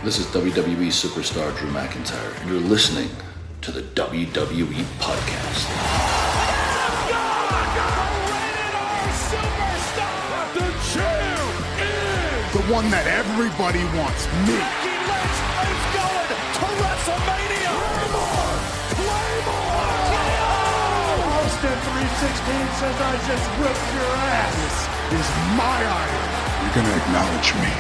This is WWE superstar Drew McIntyre, and you're listening to the WWE Podcast. The champ is the one that everybody wants, me. Becky Lynch is going to WrestleMania. Claymore! Austin 316 says I just whipped your ass. This is my idol. You're going to acknowledge me.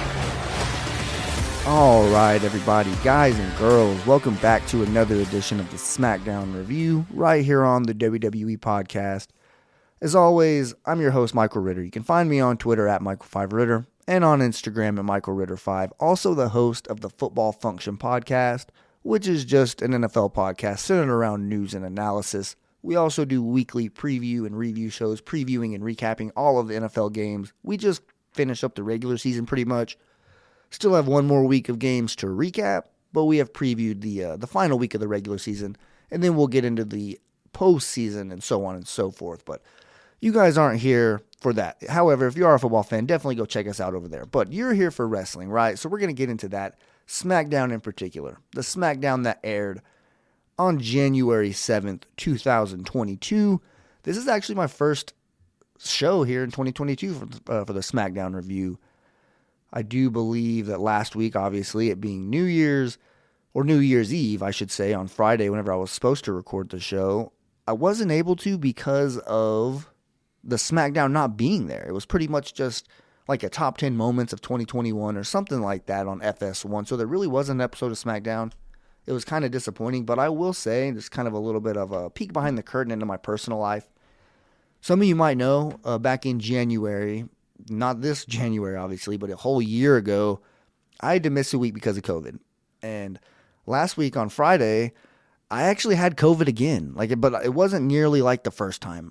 All right, everybody, guys and girls, welcome back to another edition of the SmackDown Review right here on the WWE Podcast. As always, I'm your host, Michael Ritter. You can find me on Twitter at Michael5Ritter and on Instagram at MichaelRitter5. Also the host of the Football Function Podcast, which is just an NFL podcast centered around news and analysis. We also do weekly preview and review shows, previewing and recapping all of the NFL games. We just finished up the regular season pretty much. Still have one more week of games to recap, but we have previewed the final week of the regular season, and then we'll get into the postseason and so on and so forth. But you guys aren't here for that. However, if you are a football fan, definitely go check us out over there. But you're here for wrestling, right? So we're going to get into that. SmackDown in particular. The SmackDown that aired on January 7th, 2022. This is actually my first show here in 2022 for the SmackDown review. I do believe that last week, obviously, it being New Year's, or New Year's Eve, I should say, on Friday, whenever I was supposed to record the show, I wasn't able to because of the SmackDown not being there. It was pretty much just like a top 10 moments of 2021 or something like that on FS1. So there really wasn't an episode of SmackDown. It was kind of disappointing, but I will say, just kind of a little bit of a peek behind the curtain into my personal life. Some of you might know, back in January, not this January obviously, but a whole year ago, I had to miss a week because of COVID. And last week on Friday, I actually had COVID again, but it wasn't nearly like the first time.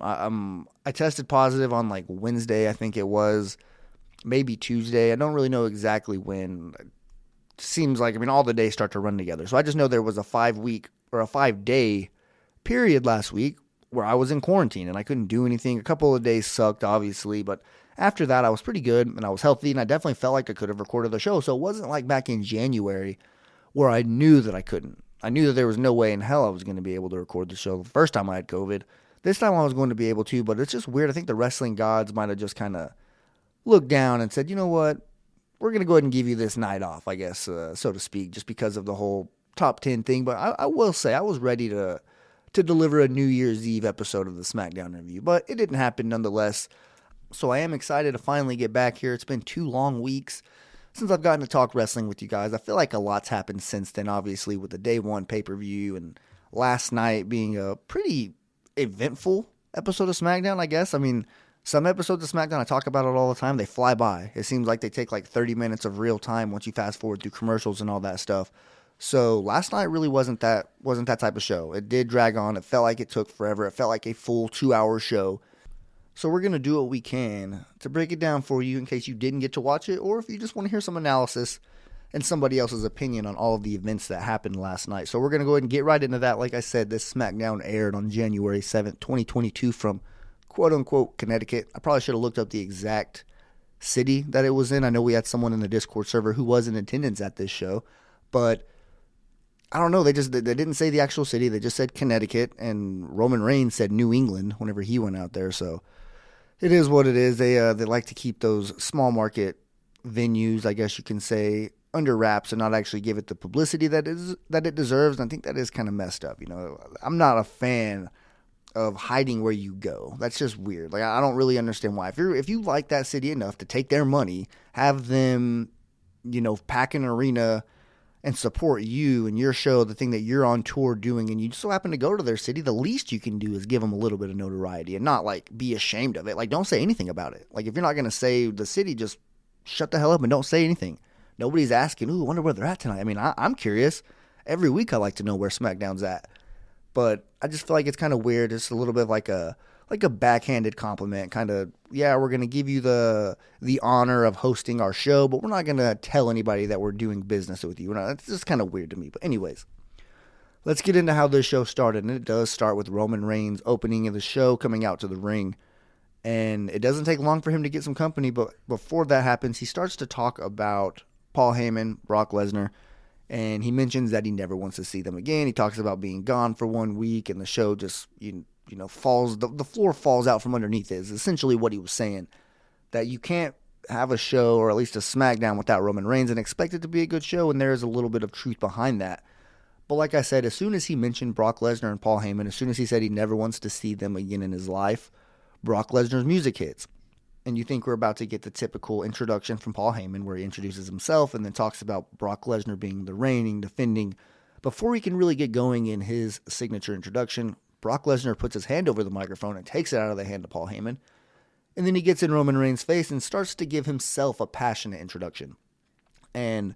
I tested positive on like Wednesday, I think it was, maybe Tuesday. I don't really know exactly when. It seems like, all the days start to run together. So I just know there was a 5-week or a 5-day period last week where I was in quarantine and I couldn't do anything. A couple of days sucked, obviously, but after that I was pretty good and I was healthy and I definitely felt like I could have recorded the show. So it wasn't like back in January where I knew that I couldn't. I knew that there was no way in hell I was going to be able to record the show the first time I had COVID. This time I was going to be able to, but it's just weird. I think the wrestling gods might have just kind of looked down and said, you know what, we're going to go ahead and give you this night off, I guess, so to speak, just because of the whole top 10 thing. But I will say I was ready to deliver a New Year's Eve episode of the SmackDown review, but it didn't happen nonetheless. So I am excited to finally get back here. It's been 2 long weeks since I've gotten to talk wrestling with you guys. I feel like a lot's happened since then, obviously, with the Day 1 pay-per-view and last night being a pretty eventful episode of SmackDown, I guess. Some episodes of SmackDown, I talk about it all the time, they fly by. It seems like they take like 30 minutes of real time once you fast forward through commercials and all that stuff. So last night really wasn't that type of show. It did drag on. It felt like it took forever. It felt like a full 2-hour show. So we're going to do what we can to break it down for you in case you didn't get to watch it, or if you just want to hear some analysis and somebody else's opinion on all of the events that happened last night. So we're going to go ahead and get right into that. Like I said, this SmackDown aired on January 7th, 2022 from quote-unquote Connecticut. I probably should have looked up the exact city that it was in. I know we had someone in the Discord server who was in attendance at this show, but I don't know. They didn't say the actual city. They just said Connecticut, and Roman Reigns said New England whenever he went out there. So it is what it is. They like to keep those small market venues, I guess you can say, under wraps and not actually give it the publicity that it deserves. And I think that is kind of messed up. I'm not a fan of hiding where you go. That's just weird. I don't really understand why. If you like that city enough to take their money, have them, pack an arena and support you and your show, the thing that you're on tour doing, and you so happen to go to their city, the least you can do is give them a little bit of notoriety and not be ashamed of it. Don't say anything about it. If you're not going to say the city, just shut the hell up and don't say anything. Nobody's asking, I wonder where they're at tonight. I'm curious. Every week I like to know where SmackDown's at. But I just feel like it's kind of weird. It's a little bit like a backhanded compliment. Kind of, yeah, we're going to give you the honor of hosting our show, but we're not going to tell anybody that we're doing business with you. It's just kind of weird to me. But anyways, let's get into how this show started. And it does start with Roman Reigns opening of the show, coming out to the ring. And it doesn't take long for him to get some company. But before that happens, he starts to talk about Paul Heyman, Brock Lesnar, And he mentions that he never wants to see them again. He talks about being gone for 1 week, and the show just, falls, the floor falls out from underneath it, is essentially what he was saying. That you can't have a show, or at least a SmackDown, without Roman Reigns and expect it to be a good show, and there is a little bit of truth behind that. But like I said, as soon as he mentioned Brock Lesnar and Paul Heyman, as soon as he said he never wants to see them again in his life, Brock Lesnar's music hits. And you think we're about to get the typical introduction from Paul Heyman, where he introduces himself and then talks about Brock Lesnar being the reigning, defending. Before he can really get going in his signature introduction, Brock Lesnar puts his hand over the microphone and takes it out of the hand of Paul Heyman. And then he gets in Roman Reigns' face and starts to give himself a passionate introduction. And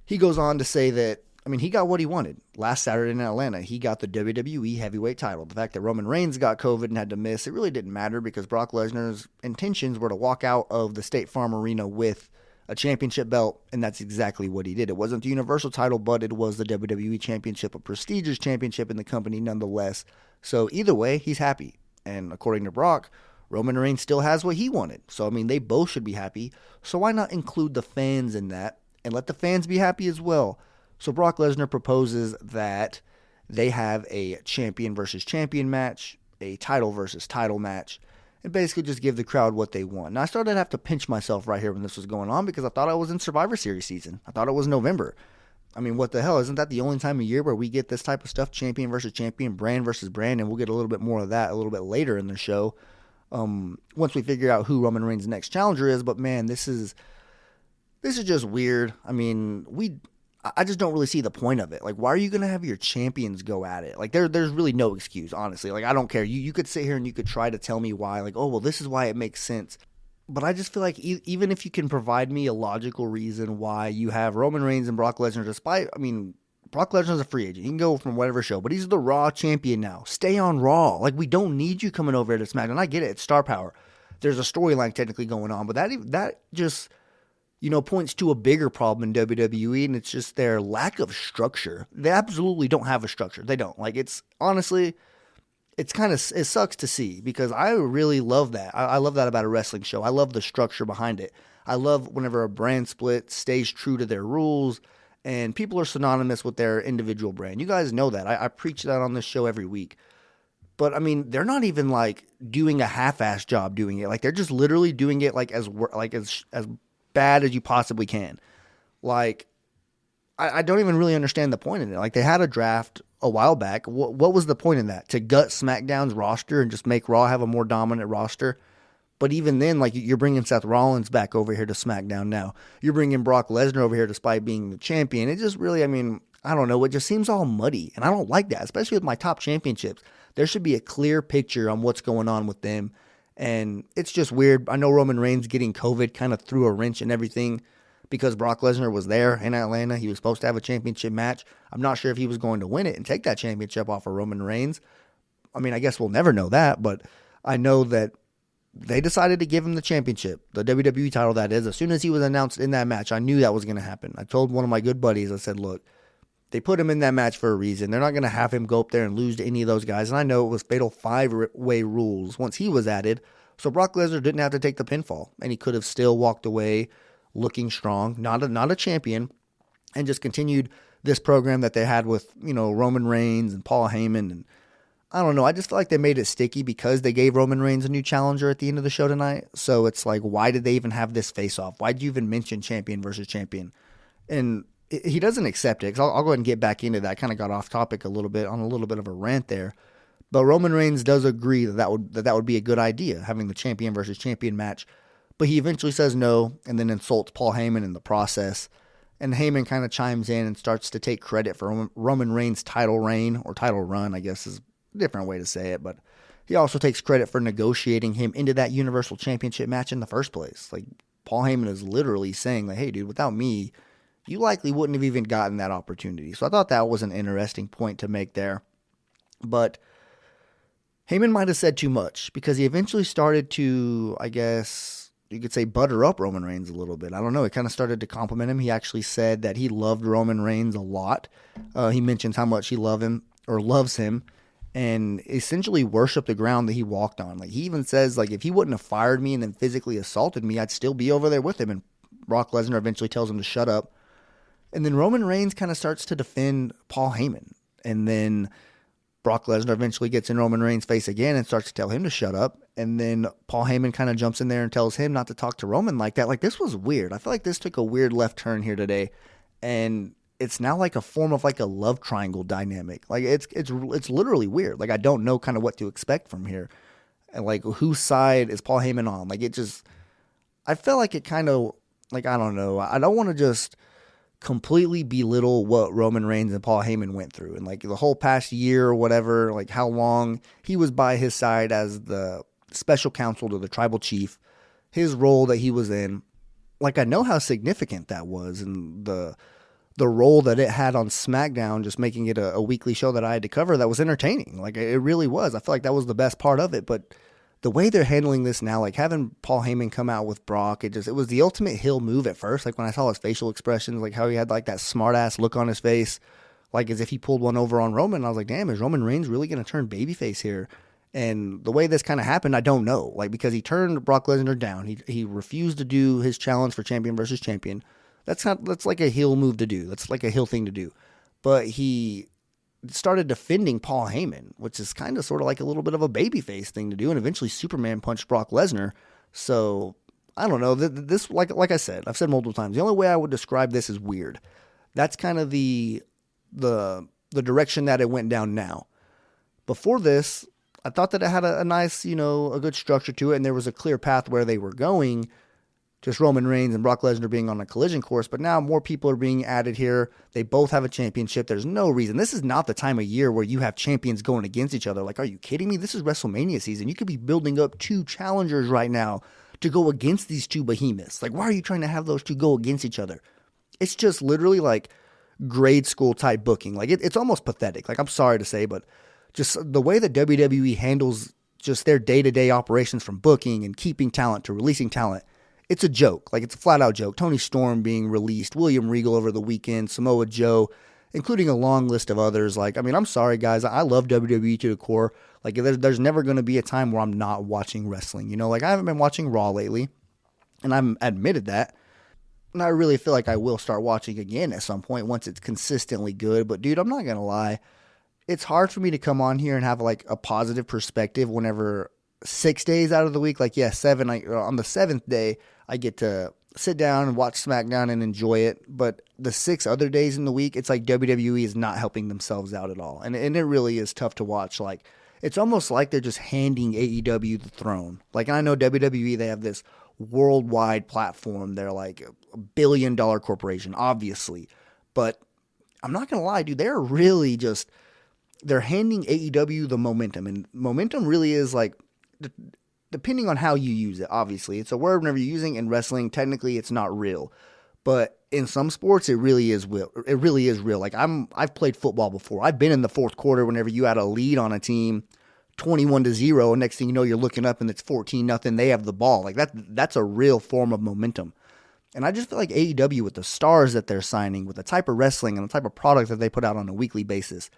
he goes on to say that, he got what he wanted. Last Saturday in Atlanta, he got the WWE heavyweight title. The fact that Roman Reigns got COVID and had to miss, it really didn't matter because Brock Lesnar's intentions were to walk out of the State Farm Arena with a championship belt, and that's exactly what he did. It wasn't the Universal title, but it was the WWE Championship, a prestigious championship in the company nonetheless. So either way, he's happy. And according to Brock, Roman Reigns still has what he wanted. So, they both should be happy. So why not include the fans in that and let the fans be happy as well? So Brock Lesnar proposes that they have a champion versus champion match, a title versus title match, and basically just give the crowd what they want. Now, I started to have to pinch myself right here when this was going on because I thought I was in Survivor Series season. I thought it was November. What the hell? Isn't that the only time of year where we get this type of stuff, champion versus champion, brand versus brand, and we'll get a little bit more of that a little bit later in the show once we figure out who Roman Reigns' next challenger is. But, man, this is just weird. I just don't really see the point of it. Like, why are you going to have your champions go at it? Like, there's really no excuse, honestly. Like, I don't care. You could sit here and you could try to tell me why. Like, oh, well, this is why it makes sense. But I just feel like even if you can provide me a logical reason why you have Roman Reigns and Brock Lesnar, Brock Lesnar's a free agent. He can go from whatever show, but he's the Raw champion now. Stay on Raw. Like, we don't need you coming over to SmackDown. I get it. It's star power. There's a storyline technically going on, but that just points to a bigger problem in WWE, and it's just their lack of structure. They absolutely don't have a structure. They don't. Like, it's honestly, it sucks to see because I really love that. I love that about a wrestling show. I love the structure behind it. I love whenever a brand split stays true to their rules and people are synonymous with their individual brand. You guys know that. I preach that on this show every week. But, they're not even, like, doing a half-ass job doing it. Like, they're just literally doing it, like, as bad as you possibly can. Like, I don't even really understand the point in it. Like, they had a draft a while back. What was the point in that? To gut SmackDown's roster and just make Raw have a more dominant roster? But even then, like, you're bringing Seth Rollins back over here to SmackDown now. You're bringing Brock Lesnar over here despite being the champion. It just really, I don't know. It just seems all muddy. And I don't like that, especially with my top championships. There should be a clear picture on what's going on with them. And it's just weird. I know Roman Reigns getting COVID kind of threw a wrench in everything because Brock Lesnar was there in Atlanta. He was supposed to have a championship match. I'm not sure if he was going to win it and take that championship off of Roman Reigns. I guess we'll never know that, but I know that they decided to give him the championship, the WWE title that is. As soon as he was announced in that match, I knew that was going to happen. I told one of my good buddies, I said, look, they put him in that match for a reason. They're not going to have him go up there and lose to any of those guys. And I know it was fatal 5-way rules once he was added. So Brock Lesnar didn't have to take the pinfall. And he could have still walked away looking strong, not a champion, and just continued this program that they had with, Roman Reigns and Paul Heyman. And I don't know. I just feel like they made it sticky because they gave Roman Reigns a new challenger at the end of the show tonight. So it's like, why did they even have this face-off? Why did you even mention champion versus champion? And he doesn't accept it. Because I'll go ahead and get back into that. I kind of got off topic a little bit on a little bit of a rant there. But Roman Reigns does agree that would be a good idea, having the champion versus champion match. But he eventually says no and then insults Paul Heyman in the process. And Heyman kind of chimes in and starts to take credit for Roman Reigns' title reign, or title run, I guess is a different way to say it. But he also takes credit for negotiating him into that Universal Championship match in the first place. Like, Paul Heyman is literally saying, like, hey, dude, without me, you likely wouldn't have even gotten that opportunity. So I thought that was an interesting point to make there. But Heyman might have said too much because he eventually started to, I guess you could say, butter up Roman Reigns a little bit. I don't know. He kind of started to compliment him. He actually said that he loved Roman Reigns a lot. He mentions how much he loves him and essentially worshiped the ground that he walked on. Like, he even says, like, if he wouldn't have fired me and then physically assaulted me, I'd still be over there with him. And Brock Lesnar eventually tells him to shut up. And then Roman Reigns kind of starts to defend Paul Heyman. And then Brock Lesnar eventually gets in Roman Reigns' face again and starts to tell him to shut up. And then Paul Heyman kind of jumps in there and tells him not to talk to Roman like that. Like, this was weird. I feel like this took a weird left turn here today. And it's now like a form of like a love triangle dynamic. Like, it's literally weird. Like, I don't know kind of what to expect from here. And like, whose side is Paul Heyman on? Like, I felt like it kind of, like, I don't know. I don't want to just completely belittle what Roman Reigns and Paul Heyman went through. And like the whole past year or whatever, like how long he was by his side as the special counsel to the tribal chief, his role that he was in. Like, I know how significant that was, and the role that it had on SmackDown, just making it a weekly show that I had to cover that was entertaining. Like, it really was. I feel like that was the best part of it. But the way they're handling this now, like having Paul Heyman come out with Brock, it was the ultimate heel move at first. Like when I saw his facial expressions, like how he had like that smart ass look on his face, like as if he pulled one over on Roman. I was like, damn, is Roman Reigns really going to turn babyface here? And the way this kind of happened, I don't know. Like, because he turned Brock Lesnar down. He refused to do his challenge for champion versus champion. That's like a heel move to do. That's like a heel thing to do. But he started defending Paul Heyman, which is kind of sort of like a little bit of a babyface thing to do. And eventually Superman punched Brock Lesnar. So I don't know. This, like I said, I've said multiple times, the only way I would describe this is weird. That's kind of the direction that it went down now. Before this, I thought that it had a nice, a good structure to it, and there was a clear path where they were going, just Roman Reigns and Brock Lesnar being on a collision course. But now more people are being added here. They both have a championship. There's no reason. This is not the time of year where you have champions going against each other. Like, are you kidding me? This is WrestleMania season. You could be building up two challengers right now to go against these two behemoths. Like, why are you trying to have those two go against each other? It's just literally like grade school type booking. Like, it's almost pathetic. Like, I'm sorry to say, but just the way that WWE handles just their day-to-day operations, from booking and keeping talent to releasing talent, it's a joke. Like, it's a flat-out joke. Tony Storm being released, William Regal over the weekend, Samoa Joe, including a long list of others. Like, I mean, I'm sorry, guys. I love WWE to the core. Like, there's never going to be a time where I'm not watching wrestling. Like, I haven't been watching Raw lately, and I'm admitted that. And I really feel like I will start watching again at some point once it's consistently good. But, dude, I'm not going to lie. It's hard for me to come on here and have like a positive perspective whenever 6 days out of the week, like, yeah, 7, on the 7th day, I get to sit down and watch SmackDown and enjoy it. But the 6 other days in the week, it's like WWE is not helping themselves out at all. And it really is tough to watch. Like, it's almost like they're just handing AEW the throne. Like, I know WWE, they have this worldwide platform. They're like a $1 billion corporation, obviously. But I'm not going to lie, dude, they're really just... they're handing AEW the momentum, and momentum really is like, depending on how you use it, obviously. It's a word whenever you're using in wrestling. Technically, it's not real. But in some sports, it really is real. It really is real. Like, I've played football before. I've been in the fourth quarter whenever you had a lead on a team, 21-0, and next thing you know, you're looking up and it's 14-0. They have the ball. Like, that's a real form of momentum. And I just feel like AEW, with the stars that they're signing, with the type of wrestling and the type of product that they put out on a weekly basis,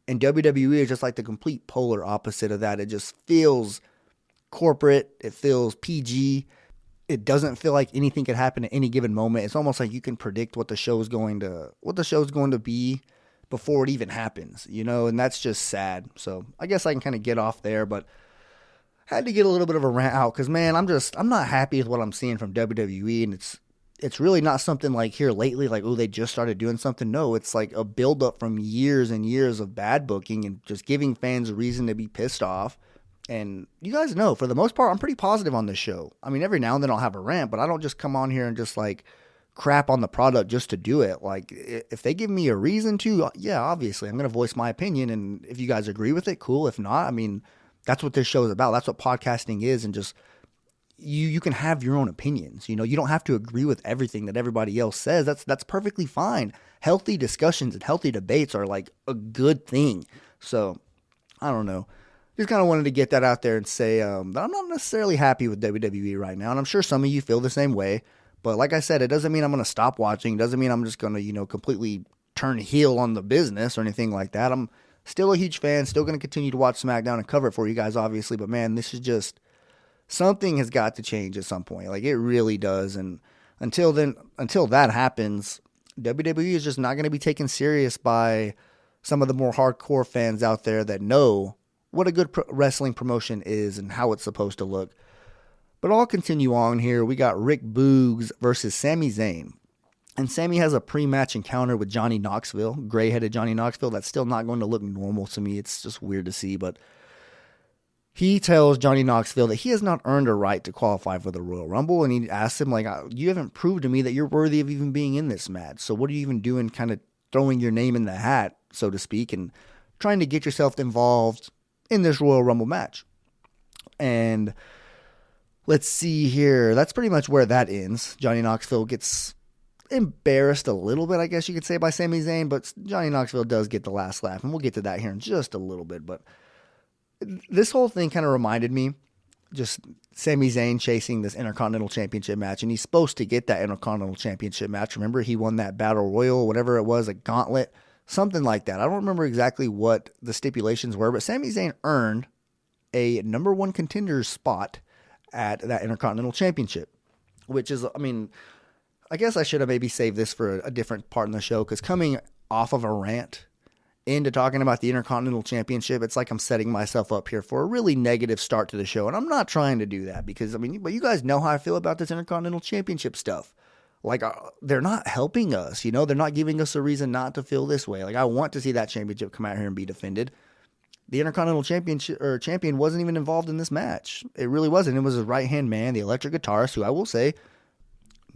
and WWE is just like the complete polar opposite of that. It just feels corporate. It feels PG. It doesn't feel like anything could happen at any given moment. It's almost like you can predict what the show's going to be before it even happens, and that's just sad. So I guess I can kind of get off there, but I had to get a little bit of a rant out because, man, I'm not happy with what I'm seeing from WWE, and it's really not something like here lately, like, oh, they just started doing something. No, it's like a buildup from years and years of bad booking and just giving fans a reason to be pissed off. And you guys know, for the most part, I'm pretty positive on this show. I mean, every now and then I'll have a rant, but I don't just come on here and just like crap on the product just to do it. Like, if they give me a reason to, yeah, obviously I'm going to voice my opinion. And if you guys agree with it, cool. If not, I mean, that's what this show is about. That's what podcasting is. And just, you can have your own opinions. You don't have to agree with everything that everybody else says. That's perfectly fine. Healthy discussions and healthy debates are like a good thing. So I don't know. Just kind of wanted to get that out there and say that I'm not necessarily happy with WWE right now. And I'm sure some of you feel the same way. But like I said, it doesn't mean I'm going to stop watching. It doesn't mean I'm just going to, completely turn heel on the business or anything like that. I'm still a huge fan, still going to continue to watch SmackDown and cover it for you guys, obviously. But man, this is just... something has got to change at some point. Like, it really does. And until that happens, WWE is just not going to be taken serious by some of the more hardcore fans out there that know what a good wrestling promotion is and how it's supposed to look. But I'll continue on here. We got Rick Boogs versus Sami Zayn. And Sami has a pre-match encounter with Johnny Knoxville, gray-headed Johnny Knoxville. That's still not going to look normal to me. It's just weird to see. But he tells Johnny Knoxville that he has not earned a right to qualify for the Royal Rumble. And he asks him, like, you haven't proved to me that you're worthy of even being in this match. So what are you even doing, kind of throwing your name in the hat, so to speak, and trying to get yourself involved in this Royal Rumble match? And let's see here. That's pretty much where that ends. Johnny Knoxville gets embarrassed a little bit, I guess you could say, by Sami Zayn, but Johnny Knoxville does get the last laugh, and we'll get to that here in just a little bit. But this whole thing kind of reminded me just Sami Zayn chasing this Intercontinental Championship match, and he's supposed to get that Intercontinental Championship match. Remember, he won that Battle Royal, whatever it was, a gauntlet, something like that. I don't remember exactly what the stipulations were, but Sami Zayn earned a number one contender spot at that Intercontinental Championship, which is, I mean, I guess I should have maybe saved this for a different part in the show, because coming off of a rant into talking about the Intercontinental Championship, it's like I'm setting myself up here for a really negative start to the show, and I'm not trying to do that, because, I mean, but you guys know how I feel about this Intercontinental Championship stuff. Like, they're not helping us, you know? They're not giving us a reason not to feel this way. Like, I want to see that championship come out here and be defended. The Intercontinental champion wasn't even involved in this match. It really wasn't. It was his right-hand man, the electric guitarist, who I will say,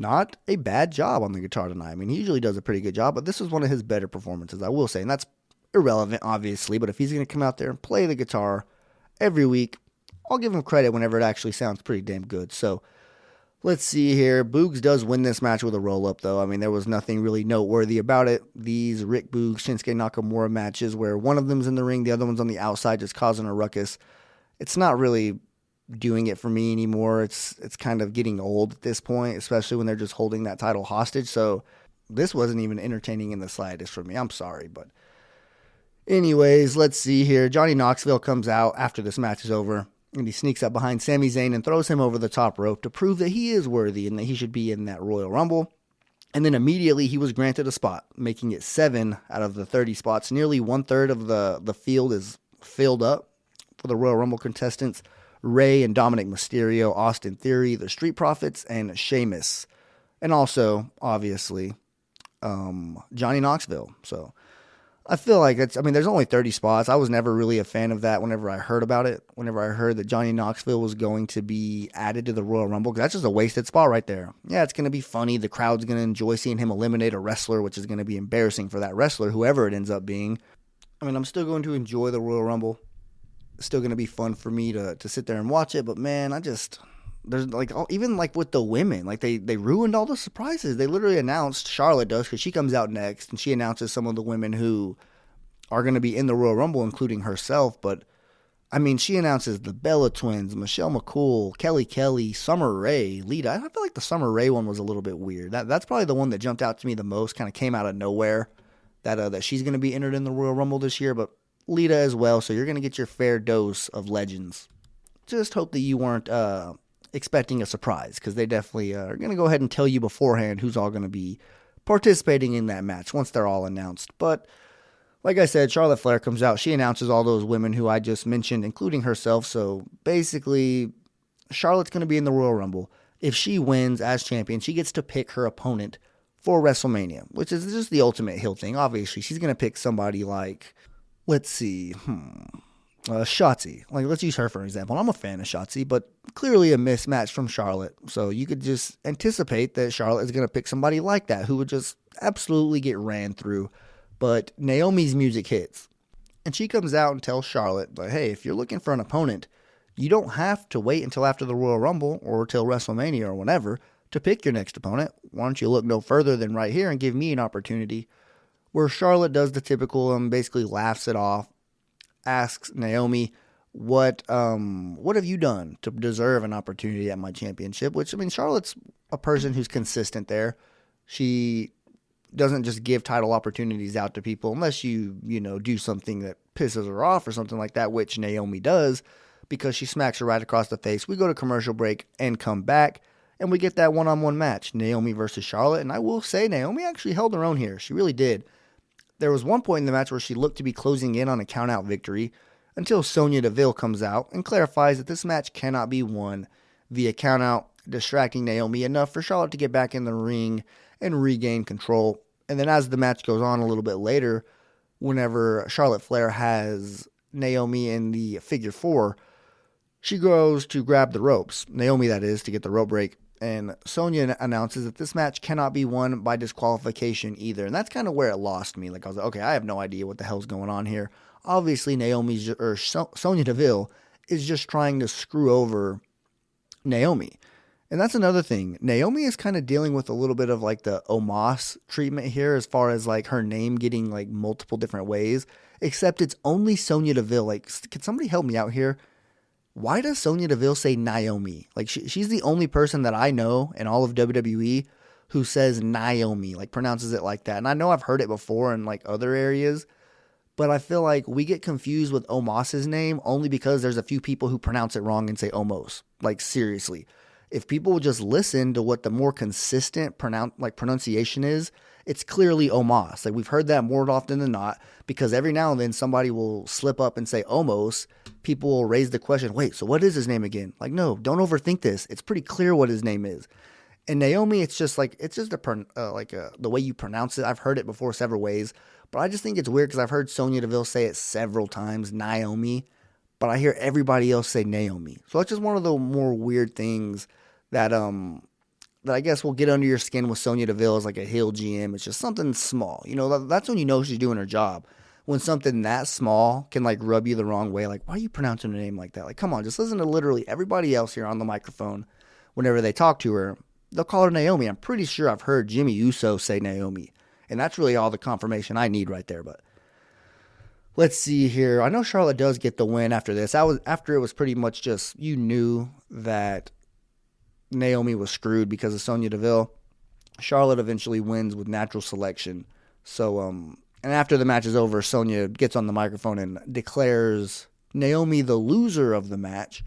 not a bad job on the guitar tonight. I mean, he usually does a pretty good job, but this was one of his better performances, I will say. And that's irrelevant, obviously, but if he's going to come out there and play the guitar every week, I'll give him credit whenever it actually sounds pretty damn good. So, let's see here. Boogs does win this match with a roll-up, though. I mean, there was nothing really noteworthy about it. These Rick Boogs, Shinsuke Nakamura matches where one of them's in the ring, the other one's on the outside just causing a ruckus, it's not really doing it for me anymore. It's kind of getting old at this point, especially when they're just holding that title hostage. So this wasn't even entertaining in the slightest for me. I'm sorry, but anyways, let's see here. Johnny Knoxville comes out after this match is over, and he sneaks up behind Sami Zayn and throws him over the top rope to prove that he is worthy and that he should be in that Royal Rumble. And then immediately he was granted a spot, making it 7 out of the 30 spots. Nearly 1/3 of the field is filled up for the Royal Rumble contestants. Rey and Dominic Mysterio, Austin Theory, the Street Profits, and Sheamus. And also, obviously, Johnny Knoxville. So I feel like there's only 30 spots. I was never really a fan of that whenever I heard about it. Whenever I heard that Johnny Knoxville was going to be added to the Royal Rumble, because that's just a wasted spot right there. Yeah, it's going to be funny. The crowd's going to enjoy seeing him eliminate a wrestler, which is going to be embarrassing for that wrestler, whoever it ends up being. I mean, I'm still going to enjoy the Royal Rumble. It's still going to be fun for me to sit there and watch it, but man, there's like, even like with the women, like they ruined all the surprises. They literally announced, Charlotte does, because she comes out next, and she announces some of the women who are going to be in the Royal Rumble, including herself. But I mean, she announces the Bella Twins, Michelle McCool, Kelly, Summer Rae, Lita. I feel like the Summer Rae one was a little bit weird. That's probably the one that jumped out to me the most, kind of came out of nowhere, that she's going to be entered in the Royal Rumble this year. But Lita as well, so you're going to get your fair dose of legends. Just hope that you weren't expecting a surprise, because they definitely are going to go ahead and tell you beforehand who's all going to be participating in that match once they're all announced. But like I said, Charlotte Flair comes out. She announces all those women who I just mentioned, including herself. So basically, Charlotte's going to be in the Royal Rumble. If she wins as champion, she gets to pick her opponent for WrestleMania, which is just the ultimate heel thing. Obviously, she's going to pick somebody like, let's see, Shotzi. Like, let's use her for an example. I'm a fan of Shotzi, but clearly a mismatch from Charlotte. So you could just anticipate that Charlotte is going to pick somebody like that who would just absolutely get ran through. But Naomi's music hits, and she comes out and tells Charlotte, like, hey, if you're looking for an opponent, you don't have to wait until after the Royal Rumble or till WrestleMania or whenever to pick your next opponent. Why don't you look no further than right here and give me an opportunity? Where Charlotte does the typical basically laughs it off, asks Naomi, what have you done to deserve an opportunity at my championship? Which, I mean, Charlotte's a person who's consistent there. She doesn't just give title opportunities out to people unless you do something that pisses her off or something like that, which Naomi does, because she smacks her right across the face. We go to commercial break and come back, And we get that one-on-one match, Naomi versus Charlotte. And I will say, Naomi actually held her own here. She really did. There was one point in the match where she looked to be closing in on a count-out victory until Sonya Deville comes out and clarifies that this match cannot be won via count-out, distracting Naomi enough for Charlotte to get back in the ring and regain control. And then as the match goes on a little bit later, whenever Charlotte Flair has Naomi in the figure 4, she goes to grab the ropes, Naomi that is, to get the rope break. And Sonya announces that this match cannot be won by disqualification either. And that's kind of where it lost me. Like, I was like, okay, I have no idea what the hell's going on here. Obviously, Sonya Deville is just trying to screw over Naomi. And that's another thing. Naomi is kind of dealing with a little bit of like the Omos treatment here as far as like her name getting like multiple different ways. Except it's only Sonya Deville. Like, can somebody help me out here? Why does Sonya Deville say Naomi? Like, she's the only person that I know in all of WWE who says Naomi, like pronounces it like that. And I know I've heard it before in like other areas, but I feel like we get confused with Omos's name only because there's a few people who pronounce it wrong and say Omos. Like, seriously. If people would just listen to what the more consistent pronunciation is, it's clearly Omos. Like, we've heard that more often than not because every now and then somebody will slip up and say Omos. People will raise the question, wait, so what is his name again? Like, no, don't overthink this. It's pretty clear what his name is. And Naomi, it's just the way you pronounce it. I've heard it before several ways, but I just think it's weird because I've heard Sonya Deville say it several times, Naomi, but I hear everybody else say Naomi. So it's just one of the more weird things that I guess will get under your skin with Sonya Deville as like a heel GM. It's just something small. You know, that's when you know she's doing her job. When something that small can like rub you the wrong way, like, why are you pronouncing her name like that? Like, come on, just listen to literally everybody else here on the microphone. Whenever they talk to her, they'll call her Naomi. I'm pretty sure I've heard Jimmy Uso say Naomi. And that's really all the confirmation I need right there. But let's see here. I know Charlotte does get the win after this. After it was pretty much just, you knew that Naomi was screwed because of Sonya Deville. Charlotte eventually wins with natural selection. So, and after the match is over, Sonya gets on the microphone and declares Naomi the loser of the match.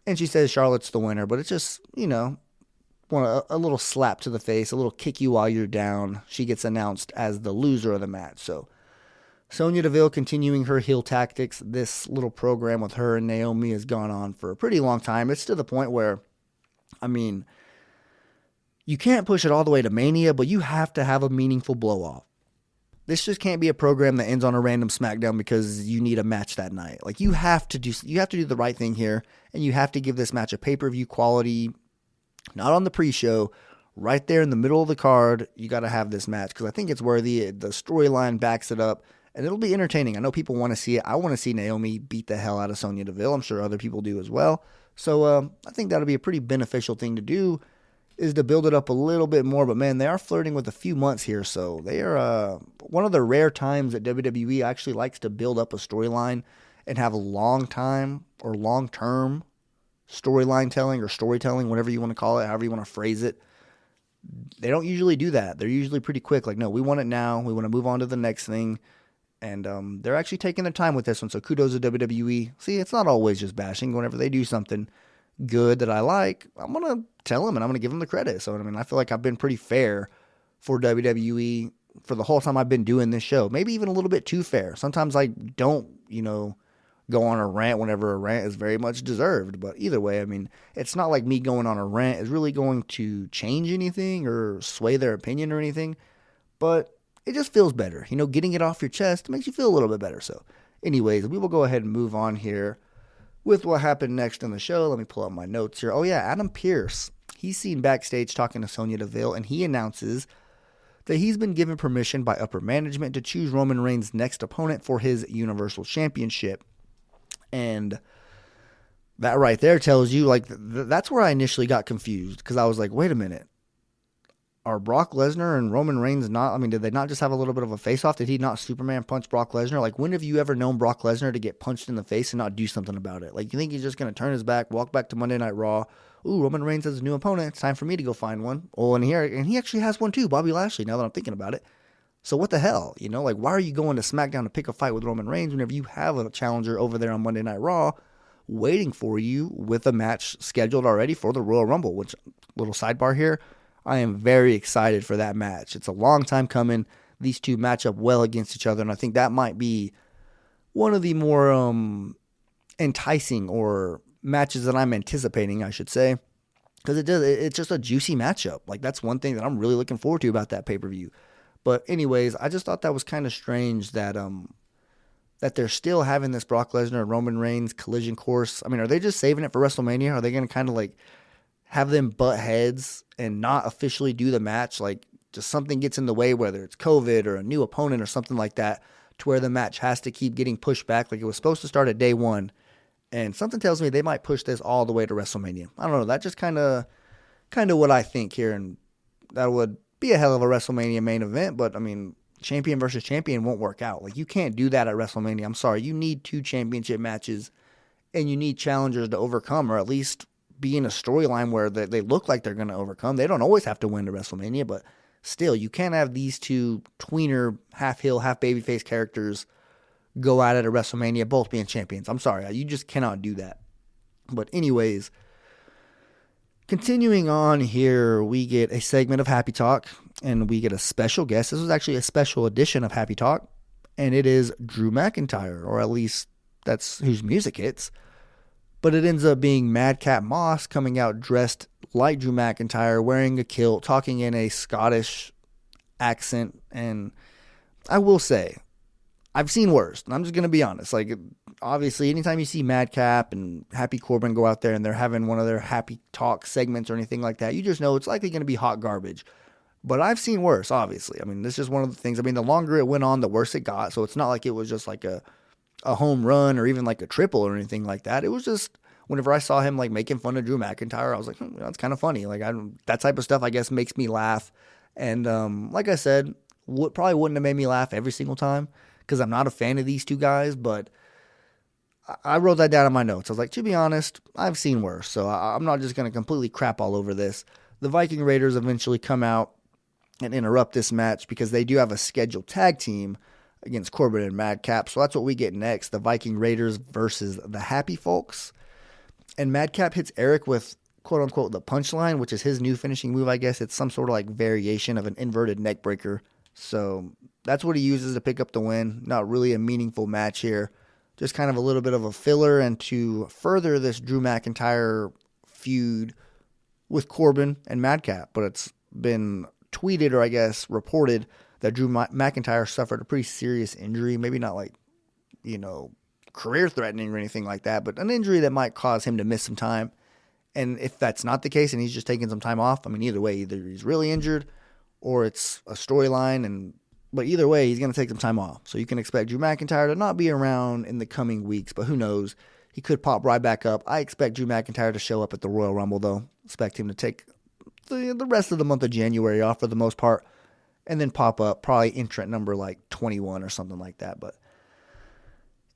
And she says Charlotte's the winner, but it's just, you know, a little slap to the face, a little kick you while you're down. She gets announced as the loser of the match. So Sonya Deville continuing her heel tactics. This little program with her and Naomi has gone on for a pretty long time. It's to the point where, I mean, you can't push it all the way to Mania, but you have to have a meaningful blow-off. This just can't be a program that ends on a random SmackDown because you need a match that night. Like, you have to do the right thing here, and you have to give this match a pay-per-view quality, not on the pre-show, right there in the middle of the card. You got to have this match because I think it's worthy. The storyline backs it up, and it'll be entertaining. I know people want to see it. I want to see Naomi beat the hell out of Sonya Deville. I'm sure other people do as well. So I think that'll be a pretty beneficial thing to do, is to build it up a little bit more. But, man, they are flirting with a few months here. So they are one of the rare times that WWE actually likes to build up a storyline and have a long-time or long-term storyline telling or storytelling, whatever you want to call it, however you want to phrase it. They don't usually do that. They're usually pretty quick. Like, no, we want it now. We want to move on to the next thing. And they're actually taking their time with this one. So kudos to WWE. See, it's not always just bashing. Whenever they do something good that I like, I'm going to tell them and I'm going to give them the credit. So, I mean, I feel like I've been pretty fair for WWE for the whole time I've been doing this show. Maybe even a little bit too fair. Sometimes I don't, go on a rant whenever a rant is very much deserved. But either way, I mean, it's not like me going on a rant is really going to change anything or sway their opinion or anything. But it just feels better. Getting it off your chest makes you feel a little bit better. So anyways, we will go ahead and move on here with what happened next in the show. Let me pull up my notes here. Oh yeah, Adam Pearce. He's seen backstage talking to Sonya Deville, and he announces that he's been given permission by upper management to choose Roman Reigns' next opponent for his Universal Championship. And that right there tells you, like, that's where I initially got confused, because I was like, wait a minute. Are Brock Lesnar and Roman Reigns did they not just have a little bit of a face-off? Did he not Superman punch Brock Lesnar? Like, when have you ever known Brock Lesnar to get punched in the face and not do something about it? Like, you think he's just going to turn his back, walk back to Monday Night Raw? Ooh, Roman Reigns has a new opponent. It's time for me to go find one. Oh, and he actually has one too, Bobby Lashley, now that I'm thinking about it. So what the hell? Why are you going to SmackDown to pick a fight with Roman Reigns whenever you have a challenger over there on Monday Night Raw waiting for you with a match scheduled already for the Royal Rumble, which, little sidebar here, I am very excited for that match. It's a long time coming. These two match up well against each other, and I think that might be one of the more enticing or matches that I'm anticipating, I should say, because it's just a juicy matchup. Like, that's one thing that I'm really looking forward to about that pay-per-view. But anyways, I just thought that was kind of strange that that they're still having this Brock Lesnar and Roman Reigns collision course. I mean, are they just saving it for WrestleMania? Are they going to kind of like have them butt heads and not officially do the match? Like, just something gets in the way, whether it's COVID or a new opponent or something like that, to where the match has to keep getting pushed back. Like, it was supposed to start at day one, and something tells me they might push this all the way to WrestleMania. I don't know. That's just kind of what I think here, and that would be a hell of a WrestleMania main event. But I mean, champion versus champion won't work out. Like, you can't do that at WrestleMania. I'm sorry. You need 2 championship matches, and you need challengers to overcome, or at least be in a storyline where they look like they're going to overcome. They don't always have to win to WrestleMania, but still, you can't have these 2 tweener, half heel, half babyface characters go at it at WrestleMania, both being champions. I'm sorry. You just cannot do that. But anyways, continuing on here, we get a segment of Happy Talk, and we get a special guest. This was actually a special edition of Happy Talk, and it is Drew McIntyre, or at least that's whose music hits. But it ends up being Madcap Moss coming out dressed like Drew McIntyre, wearing a kilt, talking in a Scottish accent. And I will say, I've seen worse. And I'm just going to be honest. Like, obviously, anytime you see Madcap and Happy Corbin go out there and they're having one of their Happy Talk segments or anything like that, you just know it's likely going to be hot garbage. But I've seen worse, obviously. I mean, this is one of the things. I mean, the longer it went on, the worse it got. So it's not like it was just like a home run or even like a triple or anything like that. It was just, whenever I saw him like making fun of Drew McIntyre, I was like, that's kind of funny. Like, that type of stuff, I guess, makes me laugh. And like I said, probably wouldn't have made me laugh every single time, because I'm not a fan of these 2 guys, but I wrote that down in my notes. I was like, to be honest, I've seen worse, so I'm not just going to completely crap all over this. The Viking Raiders eventually come out and interrupt this match because they do have a scheduled tag team against Corbin and Madcap, so that's what we get next, the Viking Raiders versus the Happy Folks. And Madcap hits Eric with, quote-unquote, the punchline, which is his new finishing move, I guess. It's some sort of like variation of an inverted neck breaker. So that's what he uses to pick up the win. Not really a meaningful match here. Just kind of a little bit of a filler, and to further this Drew McIntyre feud with Corbin and Madcap. But it's been tweeted, or I guess reported, that Drew McIntyre suffered a pretty serious injury. Maybe not like, career-threatening or anything like that, but an injury that might cause him to miss some time. And if that's not the case and he's just taking some time off, I mean, either way, either he's really injured or it's a storyline, but either way, he's going to take some time off. So you can expect Drew McIntyre to not be around in the coming weeks, but who knows? He could pop right back up. I expect Drew McIntyre to show up at the Royal Rumble, though. Expect him to take the rest of the month of January off for the most part, and then pop up, probably entrant number like 21 or something like that. But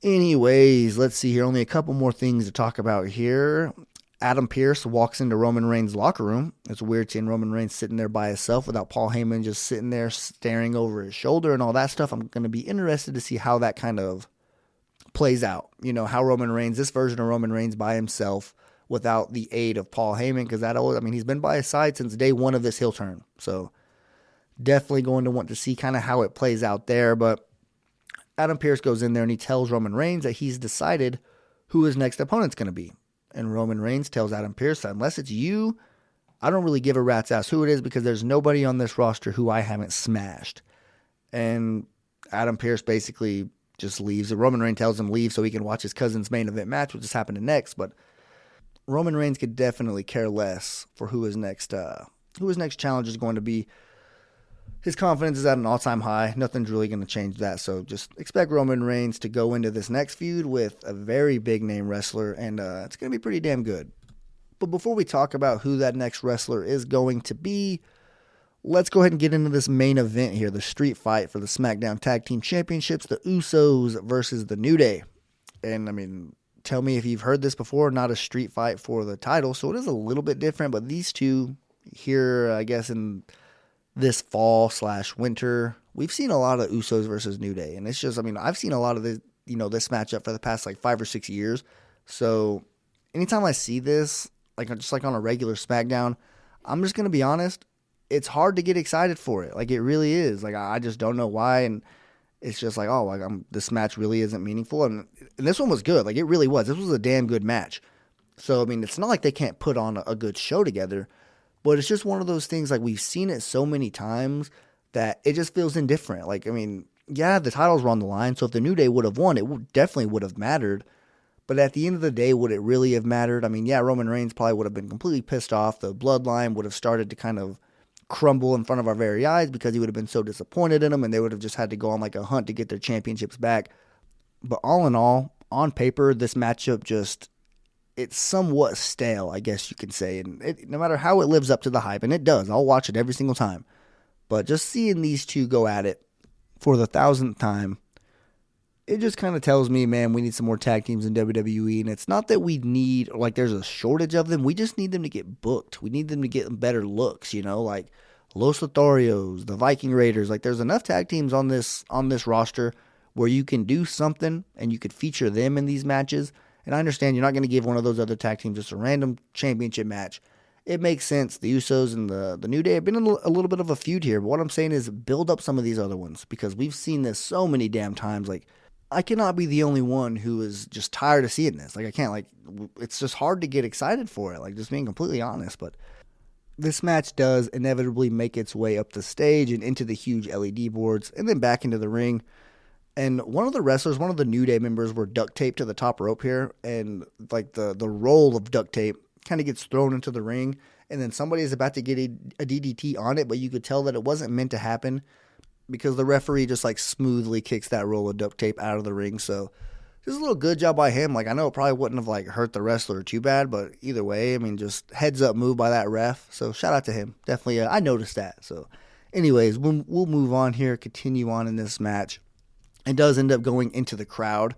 anyways, let's see here. Only a couple more things to talk about here. Adam Pearce walks into Roman Reigns' locker room. It's weird seeing Roman Reigns sitting there by himself without Paul Heyman just sitting there staring over his shoulder and all that stuff. I'm going to be interested to see how that kind of plays out. How Roman Reigns, this version of Roman Reigns by himself without the aid of Paul Heyman, because he's been by his side since day one of this heel turn. So definitely going to want to see kind of how it plays out there. But Adam Pearce goes in there and he tells Roman Reigns that he's decided who his next opponent's going to be. And Roman Reigns tells Adam Pearce that unless it's you, I don't really give a rat's ass who it is, because there's nobody on this roster who I haven't smashed. And Adam Pearce basically just leaves. Roman Reigns tells him leave so he can watch his cousin's main event match, which is happening next. But Roman Reigns could definitely care less for who his next challenge is going to be. His confidence is at an all-time high. Nothing's really going to change that. So just expect Roman Reigns to go into this next feud with a very big-name wrestler, and it's going to be pretty damn good. But before we talk about who that next wrestler is going to be, let's go ahead and get into this main event here, the street fight for the SmackDown Tag Team Championships, the Usos versus the New Day. And, tell me if you've heard this before, not a street fight for the title, so it is a little bit different, but these two here, I guess, in this fall/winter, we've seen a lot of Usos versus New Day, and it's just, I've seen a lot of this, this matchup for the past like 5 or 6 years, So anytime I see this, like just like on a regular SmackDown, I'm just going to be honest, it's hard to get excited for it. Like, it really is. Like, I just don't know why, and it's just like, oh, like this match really isn't meaningful. And this one was good. Like, it really was. This was a damn good match. So, I mean, it's not like they can't put on a good show together, but it's just one of those things, like, we've seen it so many times that it just feels indifferent. Like, I mean, yeah, the titles were on the line, so if the New Day would have won, it definitely would have mattered. But at the end of the day, would it really have mattered? I mean, yeah, Roman Reigns probably would have been completely pissed off. The bloodline would have started to kind of crumble in front of our very eyes because he would have been so disappointed in them, and they would have just had to go on like a hunt to get their championships back. But all in all, on paper, this matchup it's somewhat stale, I guess you can say. And no matter how it lives up to the hype, and it does, I'll watch it every single time. But just seeing these two go at it for the 1,000th time, it just kind of tells me, man, we need some more tag teams in WWE. And it's not that we need, like, there's a shortage of them. We just need them to get booked. We need them to get better looks, like Los Lotharios, the Viking Raiders. Like, there's enough tag teams on this roster where you can do something and you could feature them in these matches. And I understand you're not going to give one of those other tag teams just a random championship match. It makes sense. The Usos and the New Day have been in a little bit of a feud here. But what I'm saying is build up some of these other ones, because we've seen this so many damn times. Like, I cannot be the only one who is just tired of seeing this. Like, I can't, like, it's just hard to get excited for it. Like, just being completely honest. But this match does inevitably make its way up the stage and into the huge LED boards and then back into the ring. And one of the wrestlers, one of the New Day members, were duct taped to the top rope here. And, like, the roll of duct tape kind of gets thrown into the ring. And then somebody is about to get a DDT on it, but you could tell that it wasn't meant to happen, because the referee just like smoothly kicks that roll of duct tape out of the ring. So just a little good job by him. Like, I know it probably wouldn't have like hurt the wrestler too bad, but either way, I mean, just heads up move by that ref. So shout out to him. Definitely, I noticed that. So anyways, we'll move on here, continue on in this match. It does end up going into the crowd,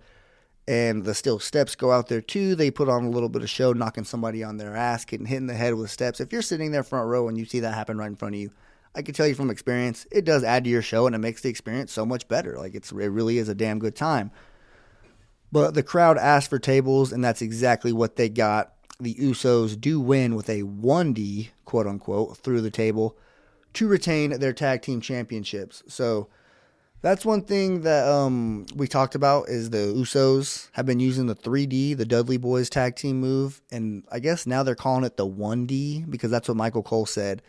and the steel steps go out there too. They put on a little bit of show, knocking somebody on their ass, getting hit in the head with steps. If you're sitting there front row and you see that happen right in front of you, I can tell you from experience, it does add to your show, and it makes the experience so much better. Like, it really is a damn good time. But the crowd asked for tables, and that's exactly what they got. The Usos do win with a 1D, quote-unquote, through the table to retain their tag team championships. So that's one thing that we talked about, is the Usos have been using the 3D, the Dudley Boys tag team move, and I guess now they're calling it the 1D because that's what Michael Cole said.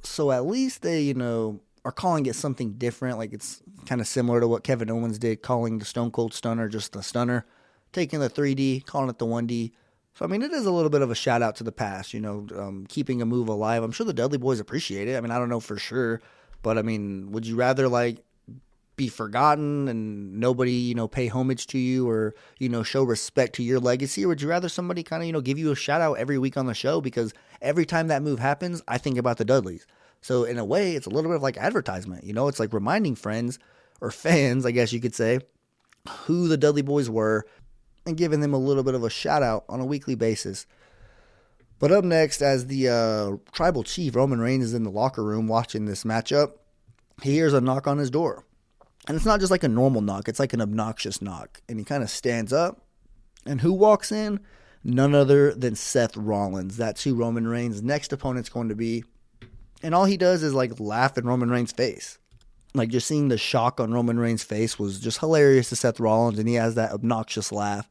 So at least they, are calling it something different. Like, it's kind of similar to what Kevin Owens did, calling the Stone Cold Stunner just the Stunner, taking the 3D, calling it the 1D. So, I mean, it is a little bit of a shout out to the past, keeping a move alive. I'm sure the Dudley Boys appreciate it. I mean, I don't know for sure, but I mean, would you rather like be forgotten and nobody, pay homage to you or, show respect to your legacy? Or would you rather somebody kind of, give you a shout out every week on the show? Because every time that move happens, I think about the Dudleys. So in a way, it's a little bit of like advertisement, it's like reminding friends or fans, I guess you could say, who the Dudley Boys were and giving them a little bit of a shout out on a weekly basis. But up next, as the tribal chief, Roman Reigns, is in the locker room watching this matchup, he hears a knock on his door. And it's not just like a normal knock, it's like an obnoxious knock. And he kind of stands up, and who walks in? None other than Seth Rollins. That's who Roman Reigns' next opponent's going to be. And all he does is like laugh in Roman Reigns' face. Like, just seeing the shock on Roman Reigns' face was just hilarious to Seth Rollins, and he has that obnoxious laugh.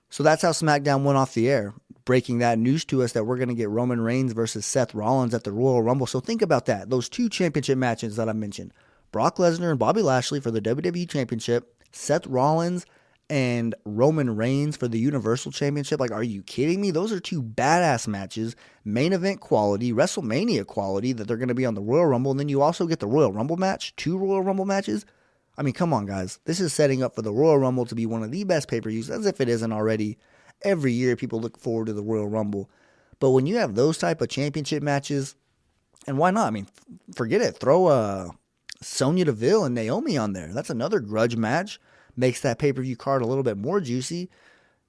So that's how SmackDown went off the air, breaking that news to us that we're going to get Roman Reigns versus Seth Rollins at the Royal Rumble. So think about that. Those two championship matches that I mentioned. Brock Lesnar and Bobby Lashley for the WWE Championship, Seth Rollins and Roman Reigns for the Universal Championship. Like, are you kidding me? Those are two badass matches, main event quality, WrestleMania quality, that they're going to be on the Royal Rumble. And then you also get the Royal Rumble match, 2 Royal Rumble matches. I mean, come on, guys. This is setting up for the Royal Rumble to be one of the best pay-per-views, as if it isn't already. Every year people look forward to the Royal Rumble. But when you have those type of championship matches, and why not? I mean, forget it. Throw Sonya Deville and Naomi on there. That's another grudge match. Makes that pay-per-view card a little bit more juicy.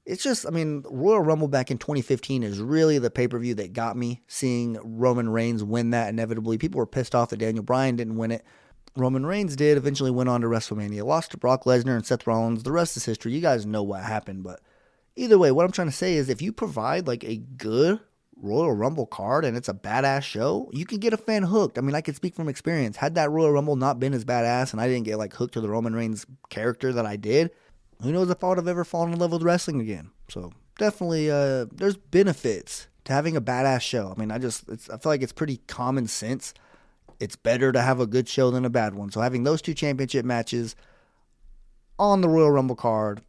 It's just, I mean, Royal Rumble back in 2015 is really the pay-per-view that got me, seeing Roman Reigns win that inevitably. People were pissed off that Daniel Bryan didn't win it. Roman Reigns did, eventually went on to WrestleMania, lost to Brock Lesnar and Seth Rollins. The rest is history. You guys know what happened, but Either way, what I'm trying to say is if you provide like a good Royal Rumble card and it's a badass show, you can get a fan hooked. I mean, I can speak from experience. Had that Royal Rumble not been as badass and I didn't get like hooked to the Roman Reigns character that I did, who knows if I would have ever fallen in love with wrestling again. So definitely there's benefits to having a badass show. I mean, I feel like it's pretty common sense. It's better to have a good show than a bad one. So having those 2 championship matches on the Royal Rumble card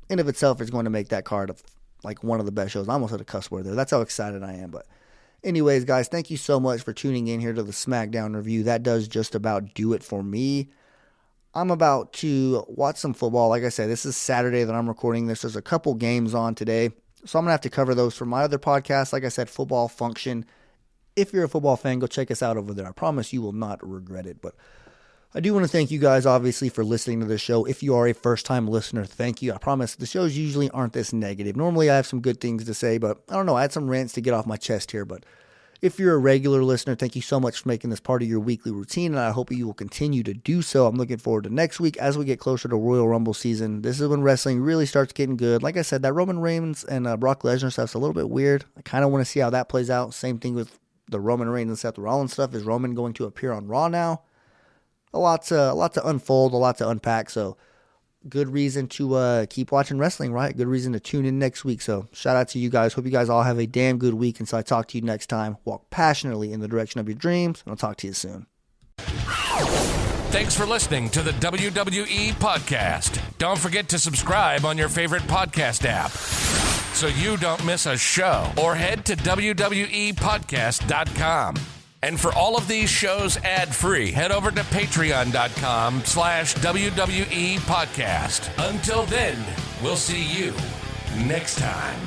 in of itself is going to make that card like one of the best shows. I almost had a cuss word there. That's how excited I am. But anyways, guys, thank you so much for tuning in here to the SmackDown review. That does just about do it for me. I'm about to watch some football. Like I said, this is Saturday that I'm recording this. There's a couple games on today, so I'm going to have to cover those for my other podcast. Like I said, Football Function. If you're a football fan, go check us out over there. I promise you will not regret it. But I do want to thank you guys, obviously, for listening to the show. If you are a first-time listener, thank you. I promise the shows usually aren't this negative. Normally, I have some good things to say, but I don't know. I had some rants to get off my chest here. But if you're a regular listener, thank you so much for making this part of your weekly routine, and I hope you will continue to do so. I'm looking forward to next week as we get closer to Royal Rumble season. This is when wrestling really starts getting good. Like I said, that Roman Reigns and Brock Lesnar stuff's a little bit weird. I kind of want to see how that plays out. Same thing with the Roman Reigns and Seth Rollins stuff. Is Roman going to appear on Raw now? A lot to unfold, a lot to unpack. So good reason to keep watching wrestling, right? Good reason to tune in next week. So shout out to you guys. Hope you guys all have a damn good week. Until I talk to you next time, walk passionately in the direction of your dreams, and I'll talk to you soon. Thanks for listening to the WWE Podcast. Don't forget to subscribe on your favorite podcast app so you don't miss a show, or head to WWEpodcast.com. And for all of these shows ad-free, head over to patreon.com/WWE Podcast. Until then, we'll see you next time.